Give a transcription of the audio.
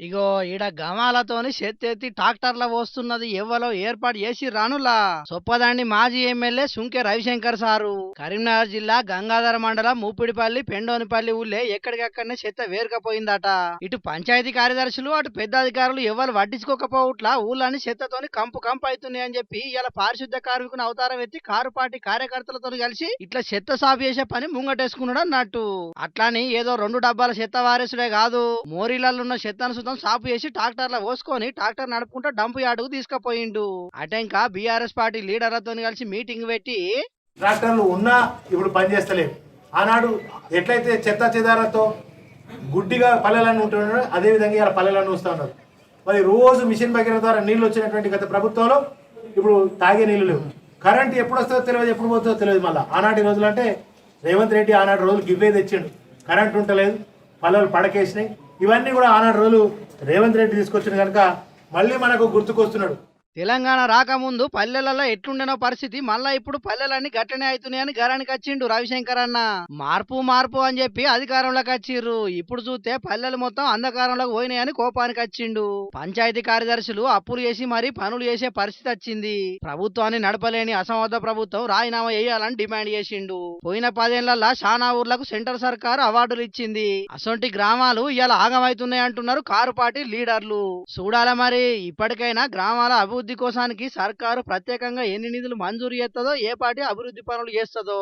ఇగో ఈడ గమాలతోని చెత్తెత్తి ట్రాక్టర్ల పోస్తున్నది ఎవ్వలో ఏర్పాటు చేసి రానులా చొప్పదండి మాజీ ఎమ్మెల్యే సుంకె రవిశంకర్ సారు కరీంనగర్ జిల్లా గంగాధర మండలం మూపిడిపల్లి పెండోనిపల్లి ఊళ్ళే ఎక్కడికక్కడనే చెత్త వేరుకపోయిందట. ఇటు పంచాయతీ కార్యదర్శులు అటు పెద్ద అధికారులు ఎవరు పట్టించుకోకపోవట్లా ఊళ్ళని చెత్తతోని కంపు కంపు అవుతున్నాయని చెప్పి ఇలా పారిశుద్ధ కార్మికుని అవతారం ఎత్తి కారు పార్టీ కార్యకర్తలతో కలిసి ఇట్లా చెత్త సాఫ్ చేసే పని ముంగటేసుకున్నాడు అన్నట్టు. అట్లాని ఏదో 2 డబ్బాల చెత్త వారేసుడే కాదు, మోరీలలో ఉన్న చెత్తను సుతం సాపు చేసి ట్రాక్టర్ల పోసుకొని ట్రాక్టర్ నడుపుకుంటూ డంపు యార్డుకు తీసుకుపోయిండు. అటెంకా బీఆర్ఎస్ పార్టీ లీడర్లతో కలిసి మీటింగ్ పెట్టి ట్రాక్టర్లు ఉన్నా ఇప్పుడు పనిచేస్తలేవు. ఆనాడు ఎట్లయితే చెత్త చెదారతో గుడ్డిగా పల్లెలను ఉంటున్నారో అదేవిధంగా ఇలా పల్లెలను వస్తూ ఉన్నారు. మరి రోజు మిషన్ భగీరథ ద్వారా నీళ్లు వచ్చినటువంటి గత ప్రభుత్వంలో ఇప్పుడు తాగే నీళ్లు లేవు. కరెంట్ ఎప్పుడు వస్తుందో తెలియదు, ఎప్పుడు పోతుందో తెలియదు. మళ్ళీ ఆనాటి రోజులు అంటే రేవంత్ రెడ్డి ఆనాటి రోజులు గివ్వే తెచ్చిండు, కరెంట్ ఉంటలేదు, పల్లెలు పడకేసినాయి. ఇవన్నీ కూడా ఆనాటి రోజులు రేవంత్ రెడ్డి తీసుకొచ్చిన కనుక మళ్ళీ మనకు గుర్తుకొస్తున్నాడు. తెలంగాణ రాకముందు పల్లెలలో ఎట్లుండేనో పరిస్థితి మళ్ళా ఇప్పుడు పల్లెలన్నీ గట్టనే అవుతున్నాయని గరానికి వచ్చిండు రవిశంకర్ అన్న. మార్పు మార్పు అని చెప్పి అధికారంలోకి వచ్చిర్రు, ఇప్పుడు చూస్తే పల్లెలు మొత్తం అంధకారంలోకి పోయినాయని కోపానికి వచ్చిండు. పంచాయతీ కార్యదర్శులు అప్పులు చేసి మరీ పనులు చేసే పరిస్థితి వచ్చింది. ప్రభుత్వాన్ని నడపలేని అసమర్థ ప్రభుత్వం రాజీనామా చేయాలని డిమాండ్ చేసిండు. పోయిన 10 ఏళ్లలో శానా ఊర్లకు సెంట్రల్ సర్కారు అవార్డులు ఇచ్చింది. అసొంటి గ్రామాలు ఇలా ఆగమవుతున్నాయి అంటున్నారు కారు పార్టీ లీడర్లు. చూడాల మరి ఇప్పటికైనా గ్రామాల అభివృద్ధి కోసానికి సర్కారు ప్రత్యేకంగా ఎన్ని నిధులు మంజూరు చేస్తుందో, ఏ పార్టీ అభివృద్ధి పనులు చేస్తుందో.